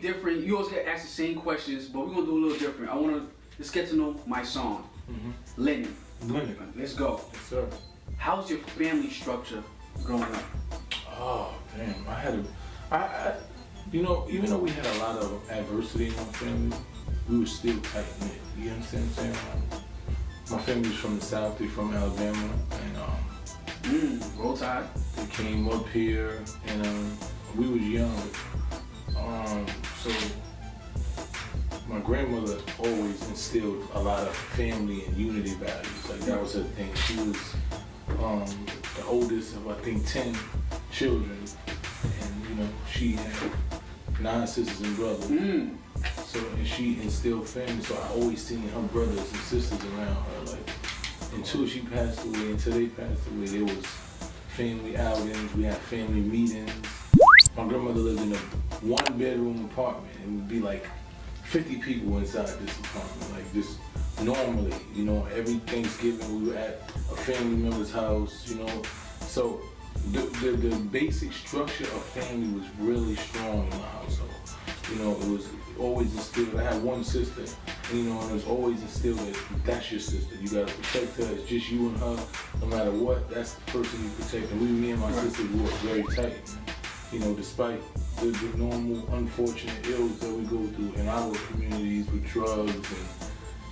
different. You always get asked the same questions, but we're gonna do a little different. Let's get to know Mysonne. Lunden. Let's go. Yes, sir. How's your family structure growing up? Oh, damn. I you know, even though we had a lot of adversity in my family, we were still tight-knit. You understand what I'm saying? My family's from the South, they're from Alabama, and Roll Tide. they came up here, and we was young. So my grandmother always instilled a lot of family and unity values. Like that was her thing. She was the oldest of I think 10 children, and you know she had 9 sisters and brothers. So and she instilled family. So I always seen her brothers and sisters around her. Like until she passed away, until they passed away, there was family outings. We had family meetings. My grandmother lived in a 1-bedroom apartment, and it would be like 50 people inside this apartment. Like this normally, you know, every Thanksgiving we were at a family member's house, you know. So the basic structure of family was really strong in my household. You know, it was always instilled. I had one sister, and, you know, and it was always instilled that that's your sister. You gotta protect her. It's just you and her. No matter what, that's the person you protect. And me and my sister grew up very tight. You know, despite the normal unfortunate ills that we go through in our communities with drugs and,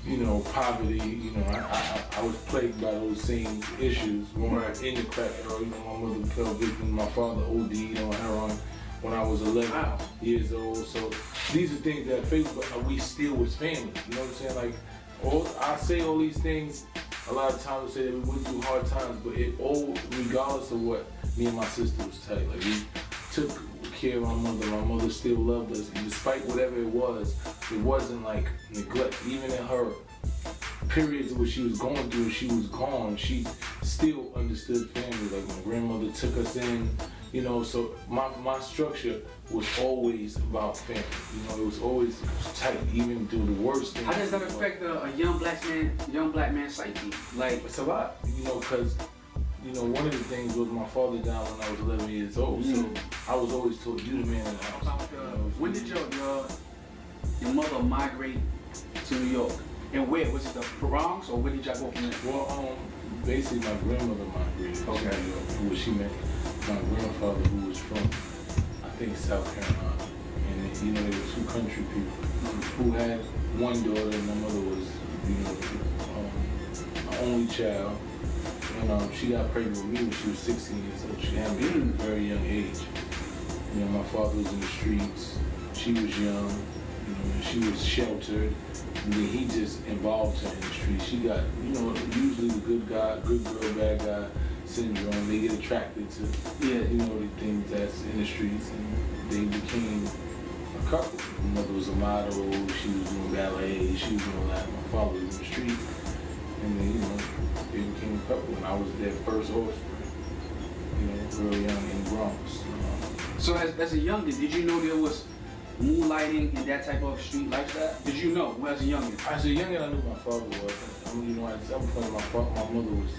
you know, poverty. You know, I was plagued by those same issues growing up in the crack era. You know, my mother fell victim. My father OD'd on heroin when I was 11 years old. So these are things that I face, but we still was family. You know what I'm saying? Like, I say all these things. A lot of times I say that we went through hard times, but it all, regardless of what, me and my sister was tight. Like we took care of our mother. My mother still loved us, and despite whatever it wasn't like neglect. Even in her periods where she was going through, she was gone, she still understood family. Like my grandmother took us in, you know. So my structure was always about family. You know, it was always tight, even through the worst things. How does that affect a young black man's psyche? Like, it's a lot, you know, because, you know, one of the things was my father died when I was 11 years old, so I was always told, you the man in the house. When did your mother migrate to New York? And where? Was it the Bronx, or where did y'all go from there? Well, basically my grandmother migrated to New York, who she met my grandfather, who was from, I think, South Carolina. And, you know, they were 2 country people who had one daughter, and my mother was, you know, my only child. And she got pregnant with me when she was 16 years old. She had me at a very young age. You know, my father was in the streets. She was young. You know, she was sheltered. And then he just involved her in the streets. She got, you know, usually the good guy, good girl, bad guy syndrome. They get attracted to, you know, the things that's in the streets, and they became a couple. My mother was a model. She was doing ballet. She was doing that. My father was in the streets. And then, you know, they became a couple, and I was their first offspring, you know, real young in the Bronx. So as a youngin', did you know there was moonlighting and that type of street lifestyle? Did you know as a youngin'? As a youngin', I knew my father was. I mean, you know, at some point, my mother was,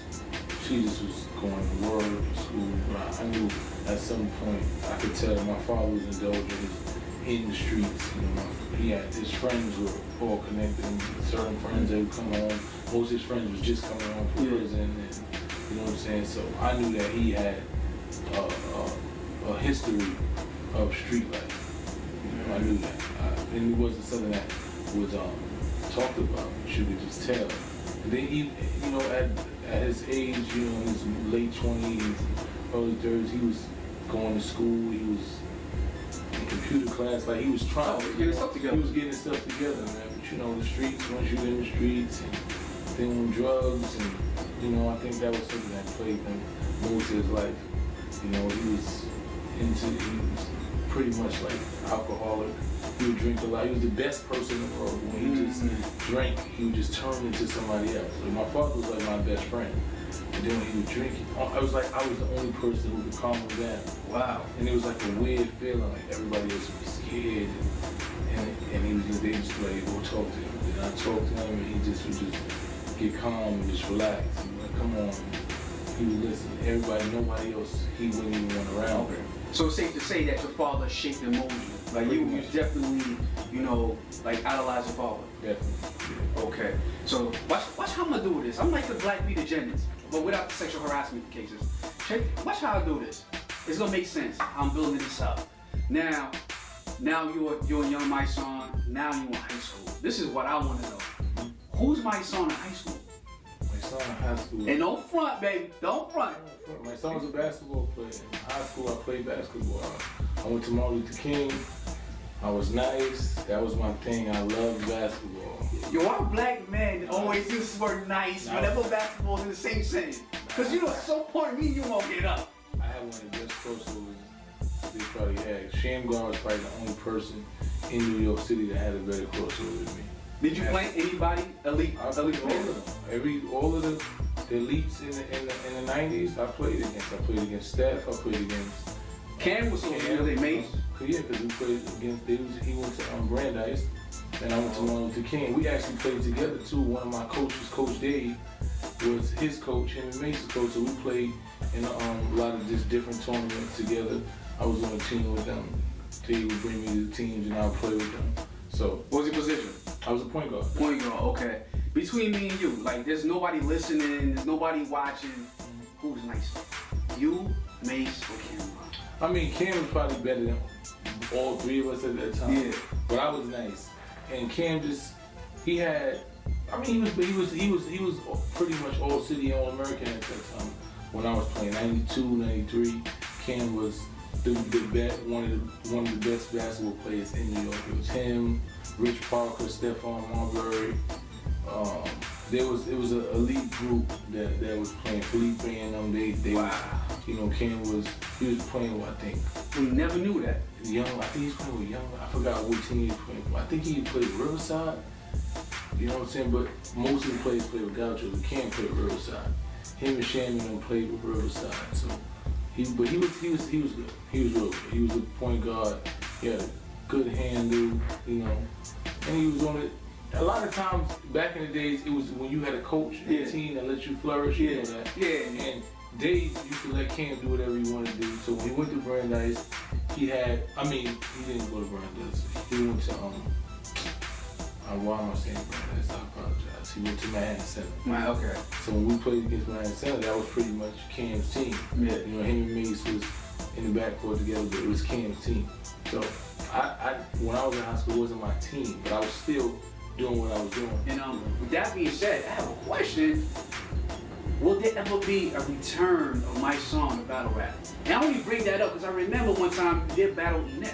she just was going to work, to school. But I knew at some point, I could tell my father was indulging in the streets. You know, he had, his friends were all connected, and certain friends that would come home. Most of his friends was just coming home from prison, and you know what I'm saying. So I knew that he had a history of street life. You know, I knew that, and it wasn't something that was talked about. You could just tell. And then he, you know, at his age, you know, in his late 20s, early 30s, he was going to school. He was in computer class. Like he was trying to get his stuff together. He was getting his stuff together, man. But you know, the streets. Once you're in the streets and doing drugs, and you know, I think that was something that plagued him most of his life. You know, he was pretty much like alcoholic. He would drink a lot. He was the best person in the world. When he just drank, he would just turn into somebody else. Like my father was like my best friend. And then when he would drink, I was like, I was the only person who could calm him down. Wow. And it was like a weird feeling, like everybody else was scared. And he was just, they just like, go talk to him. And I talked to him, and he just would just get calm and just relax. And like, come on. He would listen. Everybody, nobody else, he wouldn't even want around. Okay. So it's safe to say that your father shaped and molded you. Like you definitely, you know, like idolize your father. Definitely. Yeah. Okay. So watch how I'm gonna do with this. I'm like the Black Peter Jennings, but without the sexual harassment cases. Watch how I do this. It's gonna make sense. I'm building this up. Now you're a young Mysonne. Now you in high school. This is what I want to know. Who's Mysonne in high school? Mysonne in high school. And don't front, baby. Don't front. Mysonne was a basketball player. In high school, I played basketball. I went to Martin Luther King. I was nice. That was my thing. I loved basketball. Yo, I'm a black man always use the word nice whenever basketball's in the same sentence. Because you know, at some point, me and you won't get up. I had one of the best crossovers they probably had. Shamgar was probably the only person in New York City that had a better crossover than me. Did you play anybody elite? I played all of them. All of the elites in the 90s, I played against. I played against Steph. I played against. Cam was were they mates? Yeah, because we played against. He went to Brandeis, and I went to Martin Luther King. We actually played together too. One of my coaches, Coach Dave, was his coach, him and Mason's coach. So we played in a lot of just different tournaments together. I was on a team with them. They would bring me to the teams, and I would play with them. So. What was your position? I was a point guard. Point guard, okay. Between me and you, like there's nobody listening, there's nobody watching. Who's nicer? You, Mace, or Cam? I mean, Cam was probably better than all three of us at that time. Yeah. But I was nice. And Cam he had, I mean, he was pretty much all city and all American at that time. When I was playing 92, 93, Cam was one of the best basketball players in New York. It was him, Rich Parker, Stephon Marbury. It was an elite group that was playing. Felipe and them. They wow. You know, Cam was playing with, I think. We never knew that. Young, I think he was playing with Young. I forgot what team he was playing for. I think he played Riverside. You know what I'm saying? But most of the players played with Gaucho. Cam played with Riverside. Him and Shannon played with Riverside. So he was good. He was real good. He was a point guard. He had a good handle, you know, and he was on it. A lot of times back in the days, it was when you had a coach and a team that let you flourish. You know that. Yeah. And Dave used to let Cam do whatever he wanted to do. So when he went to Brandeis, he didn't go to Brandeis. He went to why am I saying Brandeis? I apologize. He went to Manhattan Center. Right, okay. So when we played against Manhattan Center, that was pretty much Cam's team. Yeah. You know, him and Mace was in the backcourt together, but it was Cam's team. So when I was in high school, it wasn't my team, but I was still doing what I was doing. And with that being said, I have a question. Will there ever be a return of Mysonne to battle rap? And I only bring that up because I remember one time you did battle Inez.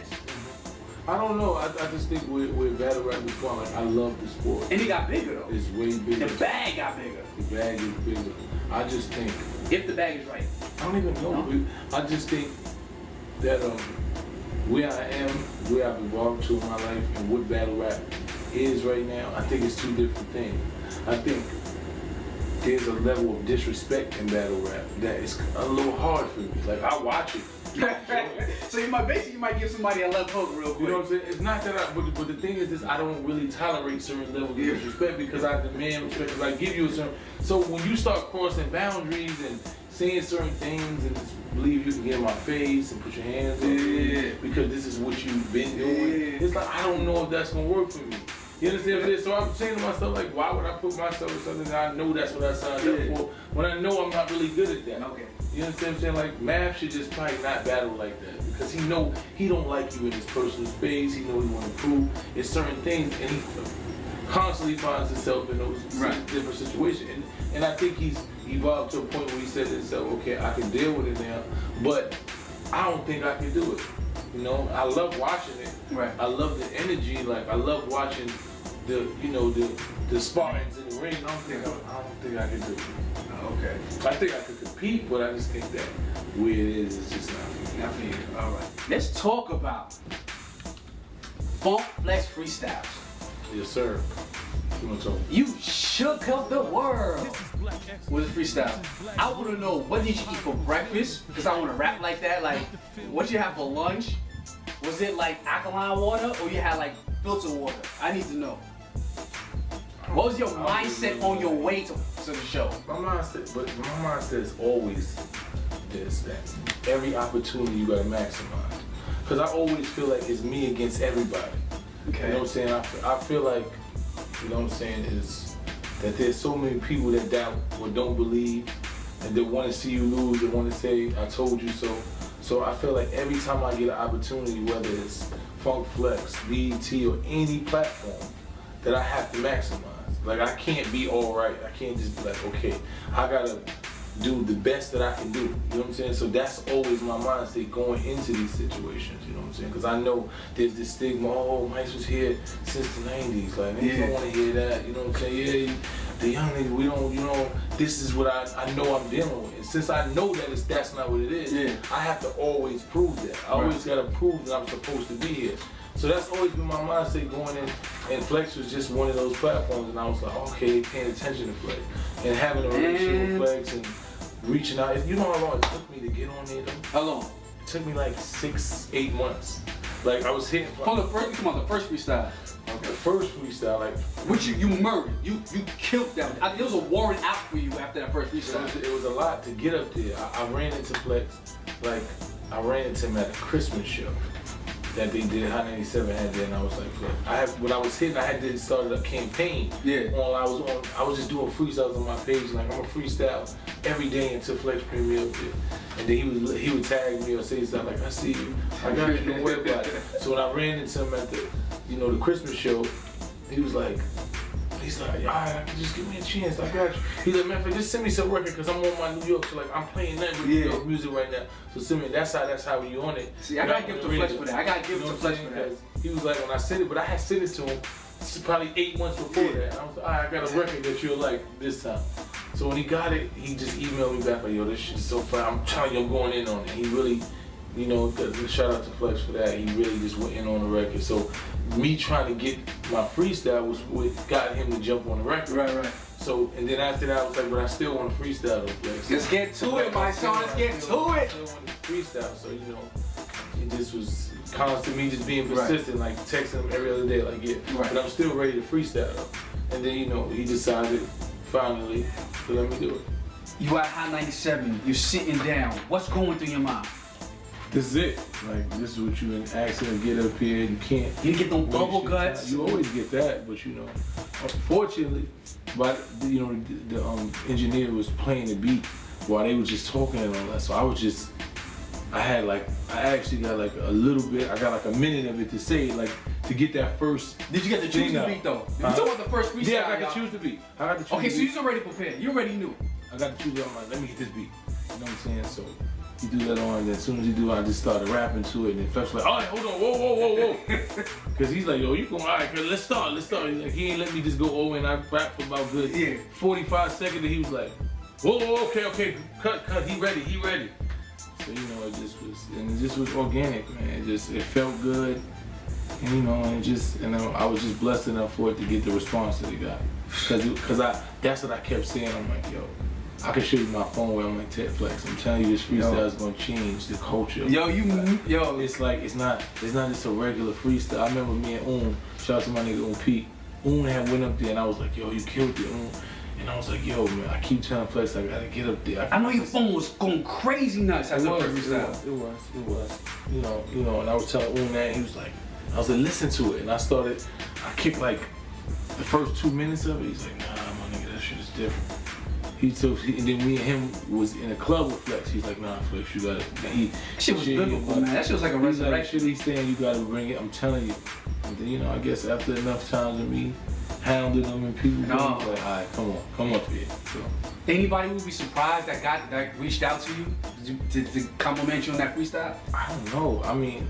I don't know. I just think where battle rap is going, like, I love the sport. And it got bigger though. It's way bigger. The bag got bigger. The bag is bigger. I just think. If the bag is right. I don't even know. No? I just think that where I am, where I've evolved to in my life, and what battle rap is right now, I think it's two different things. I think there's a level of disrespect in battle rap that is a little hard for me. Like, I watch it. So you might give somebody a left hook real quick. You know what I'm saying? It's not that but the thing is this, I don't really tolerate certain levels of disrespect because I demand respect, because I give you a certain, so when you start crossing boundaries and saying certain things and just believe you can get in my face and put your hands on me because this is what you've been doing, it's like, I don't know if that's gonna work for me. You understand what I'm saying? So I'm saying to myself, like, why would I put myself in something that I know that's what I signed up for when I know I'm not really good at that? Okay. You understand what I'm saying? Like, Mav should just probably not battle like that because he don't like you in his personal space. He know he want to prove it's certain things, and he constantly finds himself in those different situations. And I think he's evolved to a point where he said to himself, okay, I can deal with it now, but I don't think I can do it. You know, I love watching it. Right. I love the energy. Like, I love watching the Spartans in the ring. I don't think I can do it. Okay. I think I could compete, but I just think that where it is just not for me. Not for you. All right. Let's talk about Funk Flex freestyles. Yes, sir. You shook up the world with a freestyle. I want to know, what did you eat for breakfast? Because I want to rap like that. Like, what did you have for lunch? Was it like alkaline water or you had like filtered water? I need to know. What was your mindset on your way to the show? My mindset is always this, that every opportunity you gotta maximize. because I always feel like it's me against everybody. Okay. You know what I'm saying? I feel like, you know what I'm saying, is that there's so many people that doubt or don't believe and that want to see you lose, they want to say, I told you so. So I feel like every time I get an opportunity, whether it's Funk Flex, BET, or any platform, that I have to maximize. Like, I can't be all right. I can't just be like, okay, I gotta do the best that I can do. You know what I'm saying? So that's always my mind state going into these situations. You know what I'm saying? Because I know there's this stigma. Oh, Mice was here since the '90s. Like, niggas don't want to hear that. You know what I'm saying? Yeah, the young niggas, we don't. You know, this is what I know I'm dealing with. And since I know that that's not what it is, I have to always prove that. I always gotta prove that I'm supposed to be here. So that's always been my mindset going in, and Flex was just one of those platforms, and I was like, okay, they paying attention to Flex, and having a relationship with Flex and reaching out. You know how long it took me to get on there though? How long? It took me like 6-8 months. Like I was hitting. Hold up, first, come on, the first freestyle. Okay. The first freestyle, like. Which you murdered, you killed that. There was a warrant out for you after that first freestyle. It was a lot to get up there. I ran into Flex, like I ran into him at a Christmas show that they did, HOT97 had there, and I was like, when I was hitting, I had to start a campaign. I was just doing freestyles on my page, like I'm a freestyle every day until Flex premiere up there. And then he would tag me or say something like, I see you, I got you, don't worry about it. So when I ran into him at the Christmas show, he was like, all right, just give me a chance, I got you. He's like, man, just send me some record, because I'm on my New York, so like, I'm playing nothing but New York music right now. So send me, that's how you on it. See, I gotta give it to Flex for that. I gotta give it to Flex for that. He was like, when I sent it, but I had sent it to him probably 8 months before that. I was like, all right, I got a record that you'll like this time. So when he got it, he just emailed me back like, yo, this shit's so fun. I'm telling you, I'm going in on it. He really, you know, shout out to Flex for that. He really just went in on the record. So me trying to get my freestyle was what got him to jump on the record. Right. So, and then after that, I was like, but I still want to freestyle though, Flex. Let's get to it, my son, let's get to it. I still want to freestyle, so, you know, it just was constant me just being persistent, like texting him every other day, like, but I'm still ready to freestyle though. And then, you know, he decided finally to let me do it. You at HOT97, you're sitting down. What's going through your mind? This is it. Like, this is what you been asking to get up here. You can't. You get them bubble guts. You always get that, but you know, unfortunately, but you know, the engineer was playing the beat while they were just talking and all that. So I actually got like a little bit. I got like a minute of it to say, like, to get that first. Did you get to choose the beat though? You talking about the first freestyle? Yeah, I got to choose the beat. Okay, so you already prepared. You already knew. I got to choose it. I'm like, let me get this beat. You know what I'm saying? So he do that on, and as soon as he do, I just started rapping to it, and then Flex was like, all right, hold on, whoa. Because he's like, yo, you going, all right, let's start. Like, he ain't let me just go, and I rap for about good 45 seconds, and he was like, whoa, okay, cut, he ready. So, you know, it just was organic, man. It felt good, and you know, I was just blessed enough for it to get the response that it got. Because that's what I kept saying. I'm like, yo, I can show you my phone where I'm like, Ted Flex, I'm telling you, this freestyle is gonna change the culture. It's like, it's not just a regular freestyle. I remember me and shout out to my nigga Pete. Had went up there and I was like, yo, you killed it, And I was like, yo, man, I keep telling Flex I gotta get up there. I know your phone was going crazy nuts after the first freestyle. It was. You know, and I was telling that, and he was like, I was like, listen to it. And I kicked like the first 2 minutes of it. He's like, nah, my nigga, that shit is different. And then me and him was in a club with Flex. He's like, nah, Flex, you gotta. That shit was biblical, man. That shit was like a resurrection. He's saying you gotta bring it. I'm telling you. And then, you know, I guess after enough times of me hounding them and people, like, all right, come up here. So. Anybody would be surprised that reached out to you to compliment you on that freestyle? I don't know. I mean,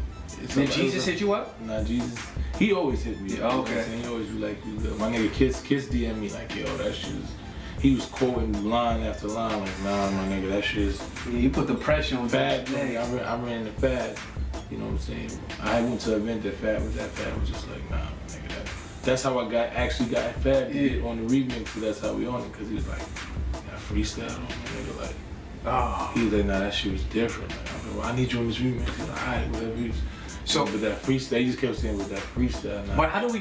did Jesus hit you up? Nah, Jesus. He always hit me. Okay. He always be like, my nigga Kiss DM me like, yo, that shit is. He was quoting line after line like, nah, my nigga, that shit is. Yeah, you put the pressure on Fad. I ran the Fad. You know what I'm saying? I went to an event that Fad was just like, nah, my nigga, that's how I actually got Fad to get on the remix. So that's how we on it, because he was like, got freestyle on my nigga, like. He was like, nah, that shit was different. Like, I was like, well, I need you on this remix. He's like, all right, whatever. So, but that freestyle, he just kept saying with that freestyle. Now. But how do we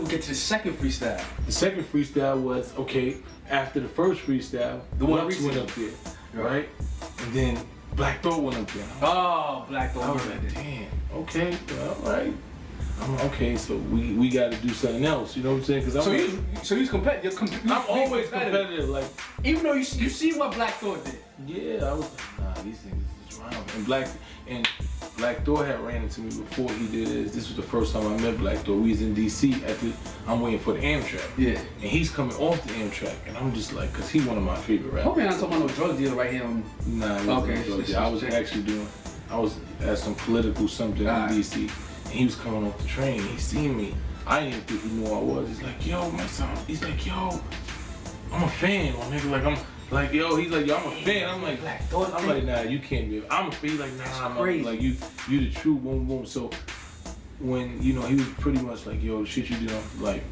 get to the second freestyle? The second freestyle was, okay, after the first freestyle, the one went up there, right? And then Black Thought went up there. Oh, Black Thought. I was like, damn, okay, well, all right. I'm like, okay, so we got to do something else. You know what I'm saying? Cause So you're competitive. I'm always competitive. Like, even though you see what Black Thought did. Yeah, I was like, nah, these niggas is wrong. And Black Thought had ran into me before he did this. This was the first time I met Black Thought. We was in DC I'm waiting for the Amtrak. Yeah. And he's coming off the Amtrak, and I'm just like, cause he one of my favorite rappers. Hope you're not talking about no drug dealer right here. Nah, he wasn't a drug dealer. I was at some political something in DC, and he was coming off the train. He seen me. I didn't even think he knew who I was. He's like, yo, my son. He's like, yo, I'm a fan, my nigga. Like, I'm like, yo, he's like, yo, I'm a fan. I'm like, Black Thought. I'm like, nah, you can't be. I'm a fan. He's like, nah, I'm like, you the true boom boom. So when, you know, he was pretty much like, yo, the shit you do, like,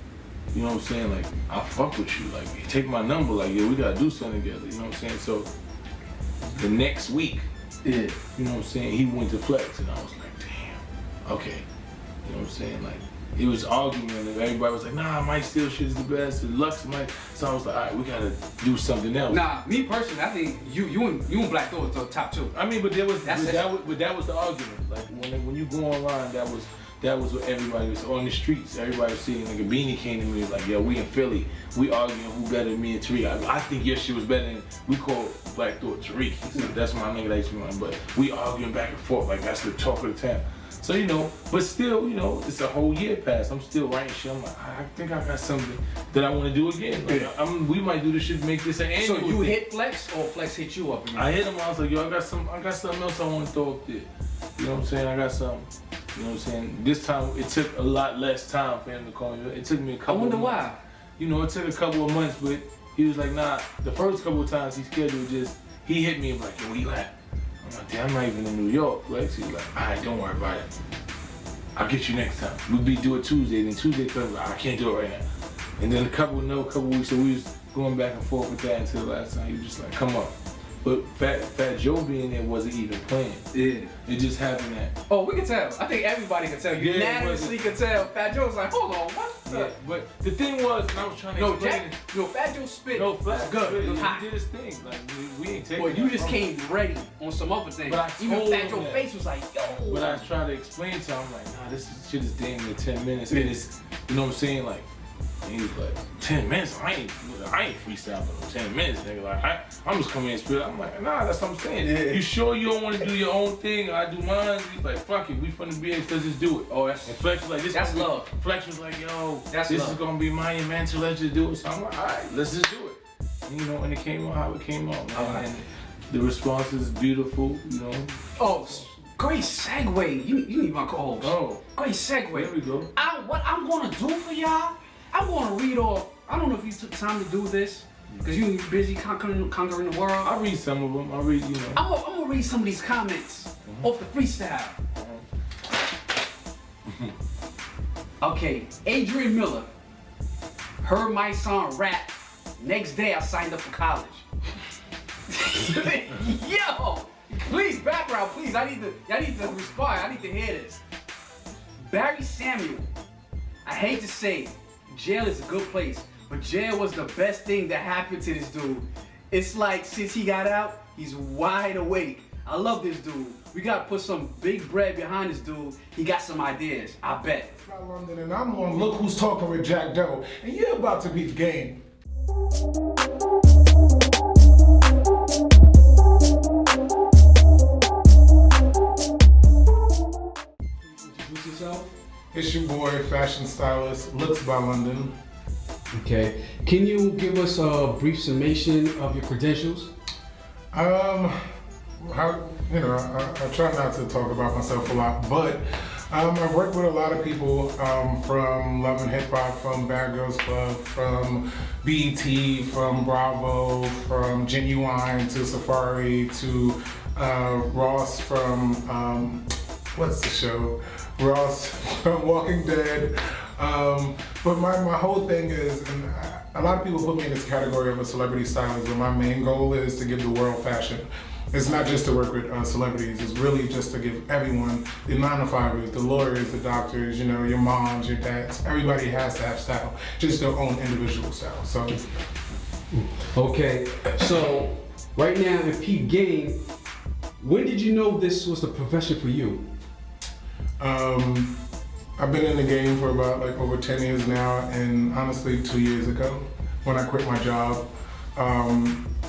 you know what I'm saying? Like, I fuck with you. Like, take my number. Like, yo, we gotta do something together. You know what I'm saying? So the next week, you know what I'm saying? He went to Flex, and I was like, damn, okay. You know what I'm saying? Like, it was argument, and everybody was like, nah, Mike Steele shit is the best, and Lux Mike. So I was like, all right, we gotta do something else. Nah, me personally, I think you and Black Thought are top two. I mean, but that was the argument. Like when you go online, that was what everybody was on the streets. Everybody was seeing. Like a Beanie came to me, was like, yo, we in Philly, we arguing who better than me and Tariq. I think your shit was better than, we call Black Thought Tariq. He said, that's my nigga that used to be on, but we arguing back and forth, like that's the talk of the town. So, you know, but still, you know, it's a whole year past. I'm still writing shit. I'm like, I think I got something that I want to do again. Like, we might do this shit, make this an annual. So you hit Flex, or Flex hit you up? I hit him. I was like, yo, I got something else I want to throw up there. You know what I'm saying? I got something. You know what I'm saying? This time, it took a lot less time for him to call me. It took me a couple of months. I wonder why. You know, it took a couple of months, but he was like, nah. The first couple of times he scheduled, he hit me and like, yo, where you at? I'm like, damn, I'm not even in New York. Flex. He's like, all right, don't worry about it. I'll get you next time. We'll do it Tuesday, then Tuesday comes, I can't do it right now. And then a couple weeks, so we was going back and forth with that until the last time he was just like, come up. But Fat Joe being there wasn't even playing. Yeah. It just happened that. Oh, we can tell. I think everybody can tell. You unanimously can tell. Fat Joe was like, hold on, what? Yeah, but the thing was, and I was trying to explain it. Fat Joe spit. No, Fat good. It was hot. He did his thing. Like, we ain't taking Well, you just came ready on some other things. Even Fat Joe's face was like, yo. But I was trying to explain to him, like, nah, this shit is damn near 10 minutes. And it's, you know what I'm saying? Like, and he was like, 10 minutes? I ain't freestyle for 10 minutes, nigga. Like, I'm just coming in and spit. I'm like, nah, that's what I'm saying. Yeah. You sure you don't want to do your own thing? I do mine. He's like, fuck it, we from the BX, let's just do it. Oh, and Flex was like, that's love. Flex was like, yo, this is gonna be monumental, let's just do it. So I'm like, all right, let's just do it. And, you know, and it came out how it came out, man. And the response is beautiful, you know. Oh, great segue. You need my co-host. Oh. Great segue. There we go. What I'm gonna do for y'all, I'm gonna read off. I don't know if you took time to do this, because you're busy conquering the world. I read some of them. I read, you know. I'm gonna read some of these comments off the freestyle. Okay, Adrian Miller. Heard Mysonne rap. Next day I signed up for college. Yo! Please, background, please. I need to respond. I need to hear this. Barry Samuel. I hate to say it, jail is a good place, but jail was the best thing that happened to this dude. It's like since he got out, he's wide awake. I love this dude. We gotta put some big bread behind this dude. He got some ideas, I bet. Lunden, and I'm on Look Who's Talking with Jakk Doe, and you're about to Peep Game. Introduce yourself. It's your boy, fashion stylist LooksByLunden. Okay. Can you give us a brief summation of your credentials? I try not to talk about myself a lot, but I've worked with a lot of people from Love and Hip Hop, from Bad Girls Club, from BET, from Bravo, from Genuine to Safari to Ross from what's the show? Ross from Walking Dead. But my whole thing is, and a lot of people put me in this category of a celebrity stylist, but my main goal is to give the world fashion. It's not just to work with celebrities, it's really just to give everyone, the 9-to-5ers, the lawyers, the doctors, you know, your moms, your dads, everybody has to have style, just their own individual style. So. Okay, so right now in Peep Game, when did you know this was the profession for you? I've been in the game for about like over 10 years now, and honestly 2 years ago when I quit my job,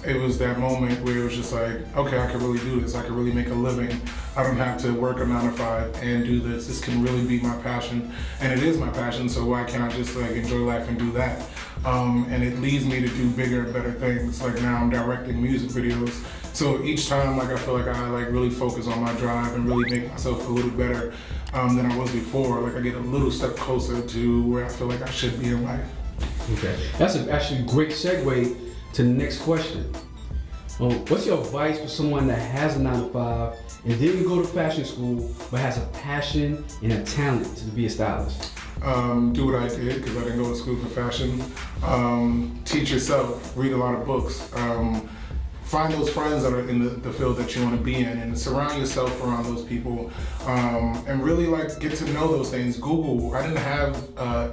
it was that moment where it was just like, okay, I can really do this. I can really make a living. I don't have to work a 9 to 5 and do this. This can really be my passion, and it is my passion, so why can't I just like enjoy life and do that? And it leads me to do bigger and better things. Like now I'm directing music videos. So each time like I feel like I like really focus on my drive and really make myself a little better than I was before. Like I get a little step closer to where I feel like I should be in life. Okay, that's actually a great segue to the next question. What's your advice for someone that has a 9 to 5 and didn't go to fashion school but has a passion and a talent to be a stylist? Do what I did, because I didn't go to school for fashion. Teach yourself, read a lot of books. Find those friends that are in the field that you want to be in, and surround yourself around those people, and really like get to know those things. Google. I didn't have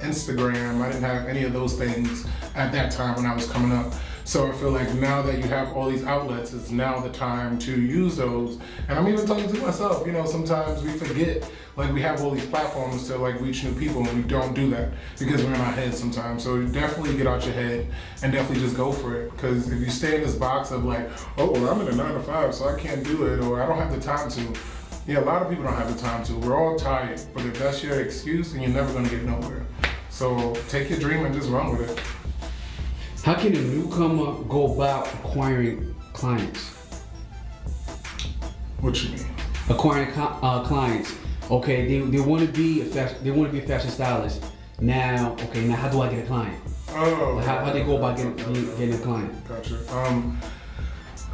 Instagram. I didn't have any of those things at that time when I was coming up. So I feel like now that you have all these outlets, it's now the time to use those. And I'm even talking to myself, you know, sometimes we forget, like we have all these platforms to like reach new people, and we don't do that because we're in our heads sometimes. So definitely get out your head and definitely just go for it. Because if you stay in this box of like, oh, well, I'm in a 9 to 5, so I can't do it, or I don't have the time to. Yeah, a lot of people don't have the time to. We're all tired, but if that's your excuse, then you're never gonna get nowhere. So take your dream and just run with it. How can a newcomer go about acquiring clients? What you mean? Acquiring clients. Okay, they want to be a fashion stylist. Now, okay, now how do I get a client? Oh. How they go about getting a client? Gotcha.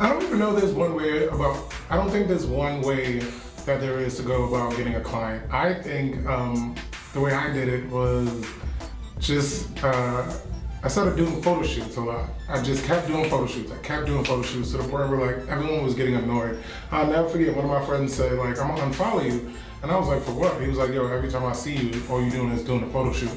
I don't even know there's one way about. I don't think there's one way that there is to go about getting a client. I think the way I did it was just. I started doing photo shoots a lot. I just kept doing photo shoots. I kept doing photo shoots to the point where like everyone was getting annoyed. I'll never forget one of my friends said like, I'm gonna unfollow you. And I was like, for what? He was like, yo, every time I see you, all you doing is doing a photo shoot.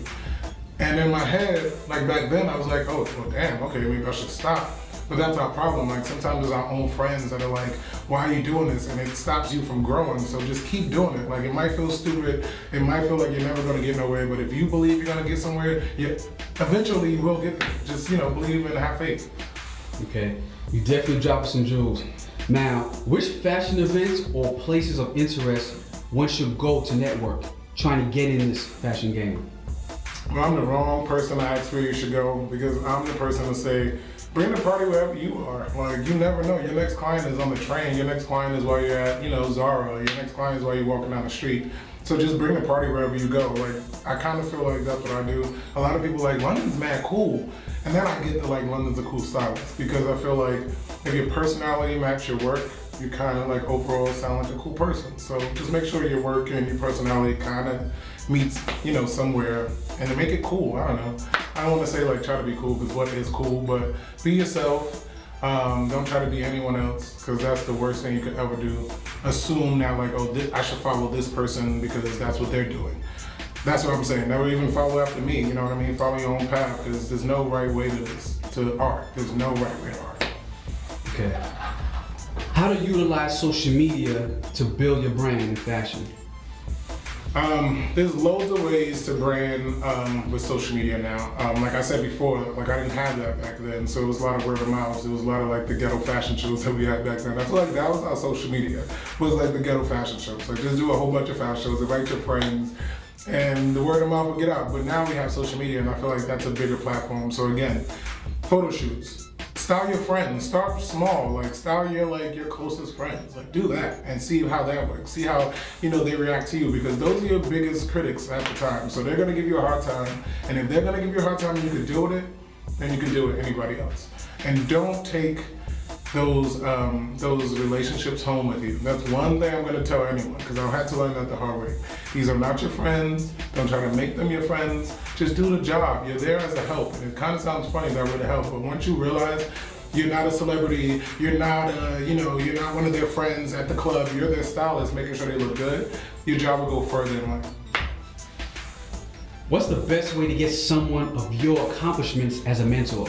And in my head, like back then I was like, oh, well damn, okay, maybe I should stop. But that's our problem. Like sometimes it's our own friends that are like, why are you doing this? And it stops you from growing. So just keep doing it. Like it might feel stupid. It might feel like you're never gonna get nowhere. But if you believe you're gonna get somewhere, eventually you will get there. Just, believe and have faith. Okay, you definitely dropped some jewels. Now, which fashion events or places of interest one should go to network, trying to get in this fashion game? Well, I'm the wrong person to ask where you should go, because I'm the person to say, bring the party wherever you are. Like, you never know. Your next client is on the train. Your next client is while you're at, Zara. Your next client is while you're walking down the street. So just bring the party wherever you go. Like, I kind of feel like that's what I do. A lot of people like, London's mad cool. And then I get to like, London's a cool stylist, because I feel like if your personality match your work, you kind of like overall sound like a cool person. So just make sure your work and your personality kind of meets, somewhere, and to make it cool. I don't know. I don't want to say like try to be cool, because what is cool, but be yourself. Don't try to be anyone else, because that's the worst thing you could ever do. Assume that like, I should follow this person because that's what they're doing. That's what I'm saying. Never even follow after me, you know what I mean? Follow your own path, because there's no right way to this, to art. There's no right way to art. Okay. How to utilize social media to build your brand in fashion? There's loads of ways to brand with social media now. Like I said before, like I didn't have that back then, so it was a lot of word of mouth. It was a lot of like the ghetto fashion shows that we had back then. I feel like that was our social media, was like the ghetto fashion shows. Like just do a whole bunch of fashion shows, invite your friends, and the word of mouth will get out. But now we have social media, and I feel like that's a bigger platform. So again, photo shoots. Style your friends. Start small. Like style your closest friends. Like do that and see how that works. See how they react to you, because those are your biggest critics at the time. So they're gonna give you a hard time. And if they're gonna give you a hard time and you can deal with it, then you can deal with anybody else. And don't take those relationships home with you. That's one thing I'm gonna tell anyone, because I had to learn that the hard way. These are not your friends. Don't try to make them your friends. Just do the job. You're there as a help. And it kind of sounds funny that we're the help, but once you realize you're not a celebrity, you're not you're not one of their friends at the club, you're their stylist, making sure they look good, your job will go further in life. What's the best way to get someone of your accomplishments as a mentor?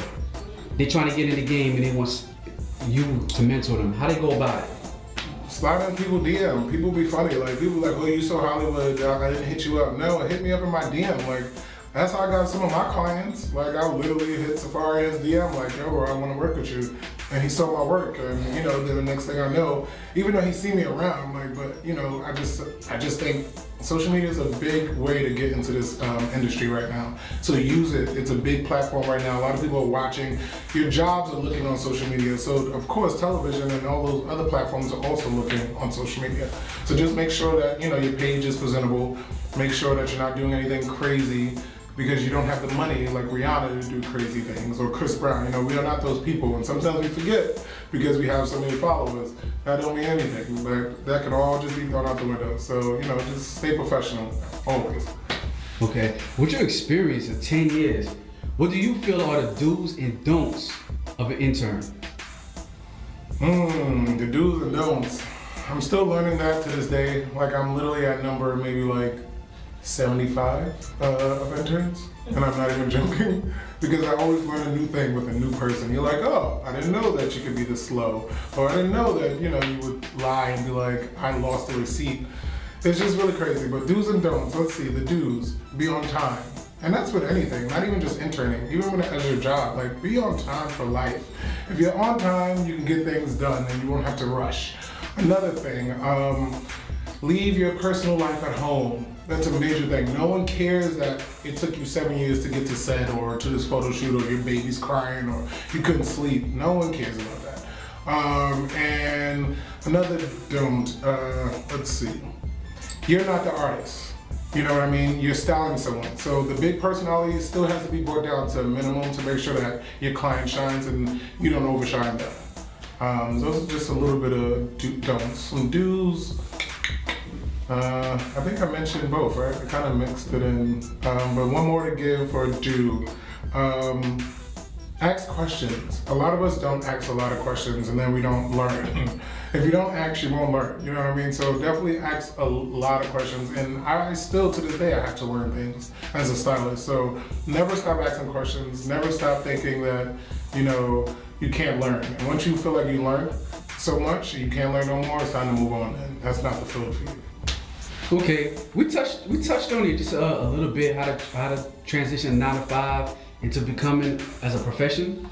They're trying to get in the game and they want you to mentor them. How do they go about it? slide in people DM. People be funny. Like, people like, oh, you so Hollywood, I didn't hit you up. No, hit me up in my DM. Like, that's how I got some of my clients. Like, I literally hit Safari in his DM, like, yo, bro, I want to work with you. And he saw my work, and you know, then the next thing I know, even though he see me around, like, but you know, I just think social media is a big way to get into this industry right now. So use it. It's a big platform right now. A lot of people are watching. Your jobs are looking on social media. So of course, television and all those other platforms are also looking on social media. So just make sure that you know your page is presentable. Make sure that you're not doing anything crazy, because you don't have the money like Rihanna to do crazy things, or Chris Brown. You know, we are not those people, and sometimes we forget because we have so many followers. That don't mean anything, but that can all just be thrown out the window. So, you know, just stay professional, always. Okay, with your experience of 10 years, what do you feel are the do's and don'ts of an intern? The do's and don'ts. I'm still learning that to this day. Like, I'm literally at number maybe like 75 of interns, and I'm not even joking, because I always learn a new thing with a new person. You're like, oh, I didn't know that you could be this slow, or I didn't know that, you know, you would lie and be like, I lost the receipt. It's just really crazy. But do's and don'ts, let's see, the do's, be on time. And that's with anything, not even just interning, even when as your job, like, be on time for life. If you're on time, you can get things done and you won't have to rush. Another thing, leave your personal life at home. That's a major thing. No one cares that it took you 7 years to get to set, or to this photo shoot, or your baby's crying, or you couldn't sleep. No one cares about that. And another don't, let's see. You're not the artist. You know what I mean? You're styling someone. So the big personality still has to be brought down to a minimum to make sure that your client shines and you don't overshine them. Those are just a little bit of don'ts. Some do's. I think I mentioned both, right? I kind of mixed it in. But one more to give for a do. Ask questions. A lot of us don't ask a lot of questions, and then we don't learn. If you don't ask, you won't learn. You know what I mean? So definitely ask a lot of questions. And I still, to this day, I have to learn things as a stylist. So never stop asking questions. Never stop thinking that, you know, you can't learn. And once you feel like you learned so much, you can't learn no more, it's time to move on. And that's not the field for you. Okay, we touched on it just a little bit, how to transition 9 to 5 into becoming as a profession.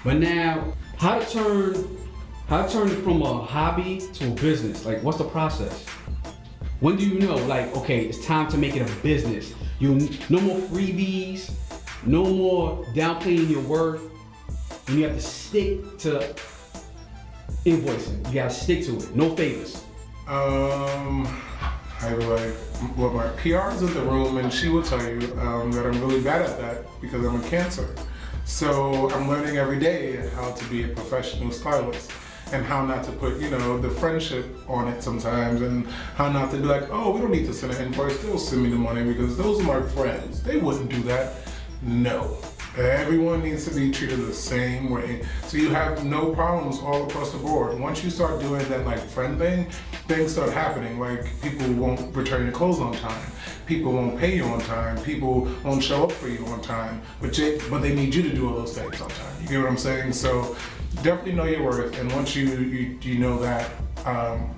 But now, how to turn it from a hobby to a business? Like, what's the process? When do you know, like, okay, it's time to make it a business? No more freebies, no more downplaying your worth, and you have to stick to invoicing. You gotta stick to it, no favors. I like, well, my PR is in the room, and she will tell you that I'm really bad at that because I'm a Cancer. So I'm learning every day how to be a professional stylist, and how not to put, you know, the friendship on it sometimes, and how not to be like, oh, we don't need to send an invoice, they'll send me the money because those are my friends. They wouldn't do that. No. Everyone needs to be treated the same way. So you have no problems all across the board. Once you start doing that like friend thing, things start happening. Like, people won't return your clothes on time. People won't pay you on time. People won't show up for you on time. But they need you to do all those things on time. You get what I'm saying? So definitely know your worth. And once you know that,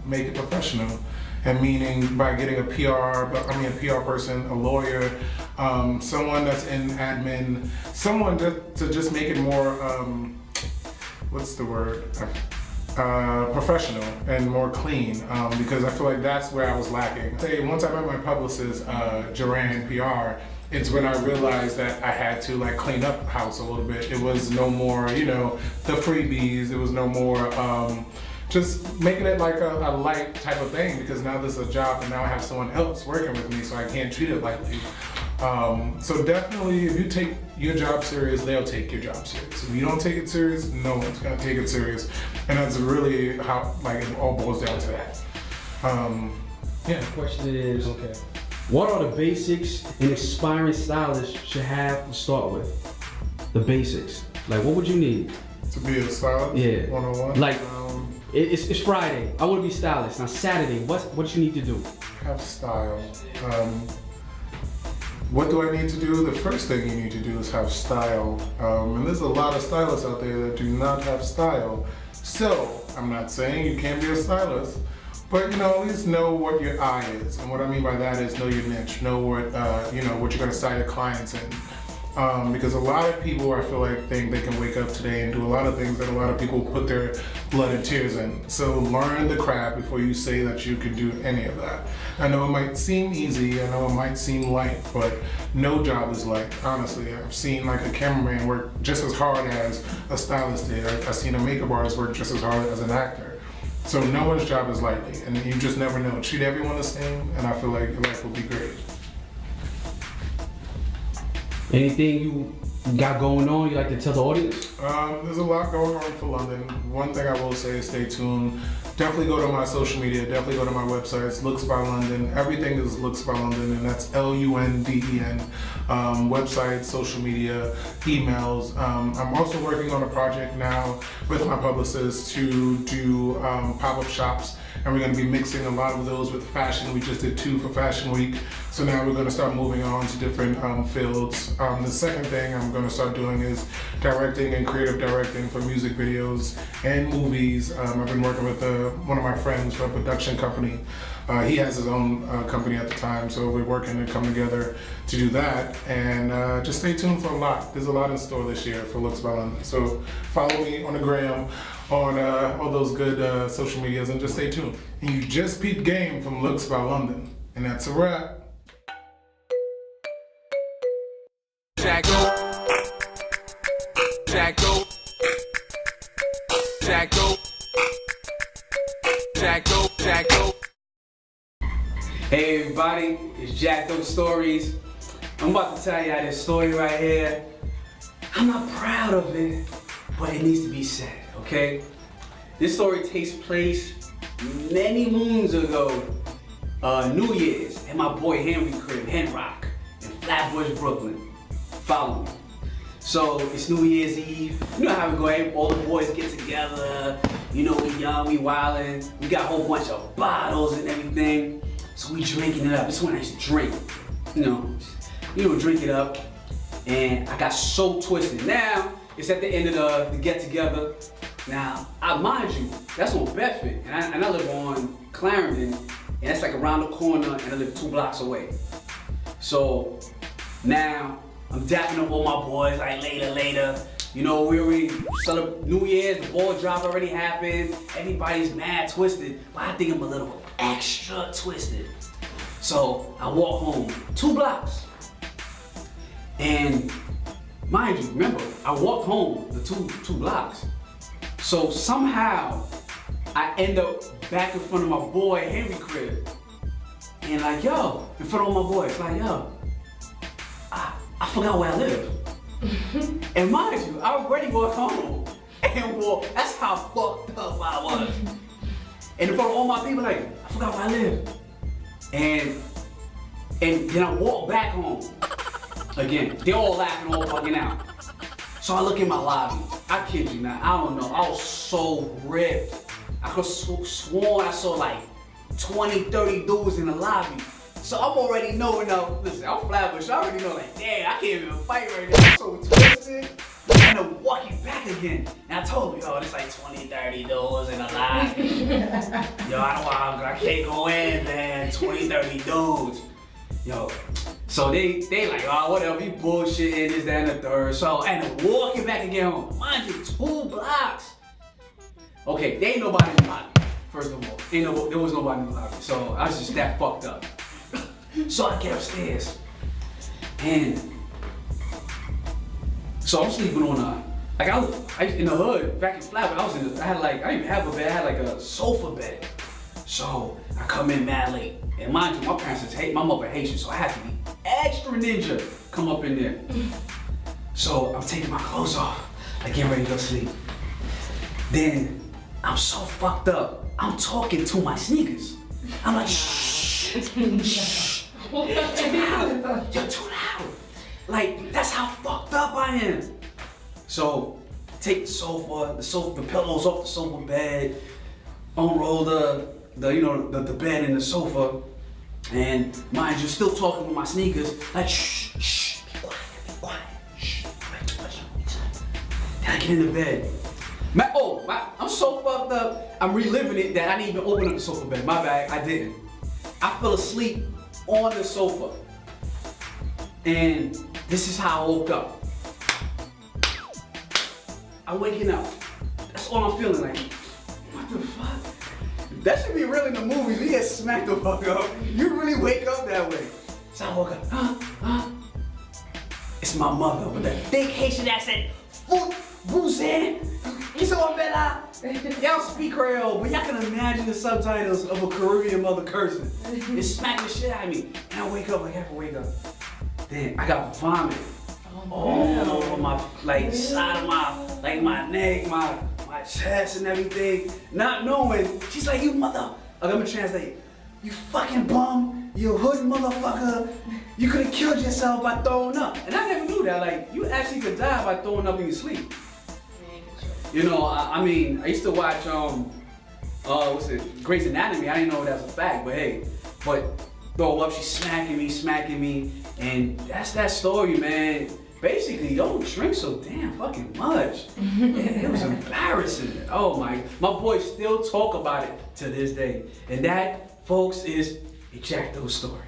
make it professional. And meaning by getting a PR person, a lawyer, someone that's in admin, someone to just make it more, what's the word? Professional and more clean, because I feel like that's where I was lacking. Once I met my publicist, Joanne PR, it's when I realized that I had to like clean up the house a little bit. It was no more, you know, the freebies. It was no more, just making it like a light type of thing, because now this is a job and now I have someone else working with me, so I can't treat it lightly. So definitely, if you take your job serious, they'll take your job serious. If you don't take it serious, no one's gonna take it serious. And that's really how, like, it all boils down to that. The question is, okay, what are the basics an aspiring stylist should have to start with? The basics. Like, what would you need? To be a stylist? Yeah. 101? Like, it's Friday. I want to be a stylist. Now Saturday, what you need to do? Have style. What do I need to do? The first thing you need to do is have style. And there's a lot of stylists out there that do not have style. So I'm not saying you can't be a stylist, But at least know what your eye is, and what I mean by that is know your niche, know what what you're gonna style your clients in. Because a lot of people, I feel like, think they can wake up today and do a lot of things that a lot of people put their blood and tears in. So learn the craft before you say that you can do any of that. I know it might seem easy, I know it might seem light, but no job is light, honestly. I've seen like a cameraman work just as hard as a stylist did. I've seen a makeup artist work just as hard as an actor. So no one's job is lightly, and you just never know. Treat everyone the same, and I feel like your life will be great. Anything you got going on you like to tell the audience? There's a lot going on for London. One thing I will say is stay tuned. Definitely go to my social media, definitely go to my website. It's LooksByLunden. Everything is LooksByLunden, and that's Lunden. Website, social media, emails. I'm also working on a project now with my publicist to do pop-up shops, and we're going to be mixing a lot of those with fashion. We just did 2 for Fashion Week, so now we're going to start moving on to different fields. The second thing I'm going to start doing is directing and creative directing for music videos and movies. I've been working with one of my friends from a production company. He has his own company at the time, so we're working to come together to do that. And just stay tuned for a lot. There's a lot in store this year for LooksByLunden. So follow me on the gram, on all those good social medias, and just stay tuned. And you just Peep Game from LooksByLunden. And that's a wrap. Jakk Doe. Jakk Doe. Jakk Doe. Jakk Doe. Jakk Doe. Hey everybody, it's Jakk Doe Stories. I'm about to tell y'all this story right here. I'm not proud of it, but it needs to be said, okay? This story takes place many moons ago, New Year's, at my boy Henry crib, Henrock, in Flatbush, Brooklyn. Follow me. So it's New Year's Eve. You know how we go, all the boys get together. You know, we young, we wildin'. We got a whole bunch of bottles and everything. So we drinking it up. This one I used to drink. You know, drink it up. And I got so twisted. Now, it's at the end of the get together. Now, mind you, that's on Bedford. And I live on Clarendon. And that's like around the corner, and I live 2 blocks away. So now, I'm dapping up all my boys, like later. You know, we already celebrate New Year's, the ball drop already happened. Everybody's mad twisted, but I think I'm a little extra twisted. So I walk home 2 blocks. And mind you, remember, I walked home the two blocks. So somehow I end up back in front of my boy Henry crib. And like, yo, in front of all my boys, like, yo, I forgot where I live. And mind you, I already walked home and walked. That's how fucked up I was. And in front of all my people, like, I forgot where I live. And then I walk back home. Again, they're all laughing, all bugging out. So I look in my lobby. I kid you not, I don't know, I was so ripped. I could sworn I saw like 20, 30 dudes in the lobby. So I'm already knowing now, listen, I'm Flatbush, I already know like, damn, I can't even fight right now. I'm so twisted. And I'm walking back again. And I told them, yo, there's like 20, 30 dudes in the lobby. Yo, I can't go in, man, 20, 30 dudes. Yo, so they like, oh, whatever, you bullshitting, this, that, and the third. So, and I'm walking back again home. Mind you, 2 blocks. Okay, there ain't nobody in the lobby, first of all. There was nobody in the lobby. So I was just that fucked up. So I get upstairs, and so I'm sleeping on I in the hood, back in Flatbush, I didn't even have a bed, I had like a sofa bed. So I come in mad late, and mind you, my parents my mother Haitian, so I had to be extra ninja, come up in there. So I'm taking my clothes off, like getting ready to go sleep. Then I'm so fucked up, I'm talking to my sneakers. I'm like, shh, shh. Too loud. You're too loud. Like, that's how fucked up I am. So, take the pillows off the sofa bed, unroll the bed and the sofa, and mind you, still talking with my sneakers, like, shh, shh, be quiet, shh, don't make too much noise. Then I get in the bed. I'm so fucked up. I'm reliving it that I didn't even open up the sofa bed. My bad, I didn't. I fell asleep on the sofa. And this is how I woke up. I'm waking up. That's all I'm feeling like. What the fuck? That should be real in the movies. We get smacked the fuck up. You really wake up that way. So I woke up. It's my mother with that thick Haitian accent. Bouzin. Y'all speak Creole, but y'all can imagine the subtitles of a Caribbean mother cursing. It smacked the shit out of me. And I wake up, like I have to wake up. Then I got vomit. All over my like side of my neck, my chest and everything. Not knowing, she's like, you mother. I'm gonna translate. You fucking bum, you hood motherfucker. You could have killed yourself by throwing up. And I never knew that. Like, you actually could die by throwing up in your sleep. You know, I mean, I used to watch, Grey's Anatomy. I didn't know that was a fact, but hey, throw up, she's smacking me, and that's that story, man. Basically, don't drink so damn fucking much. It was embarrassing. Oh my boys still talk about it to this day. And that, folks, is a Jakk Doe story.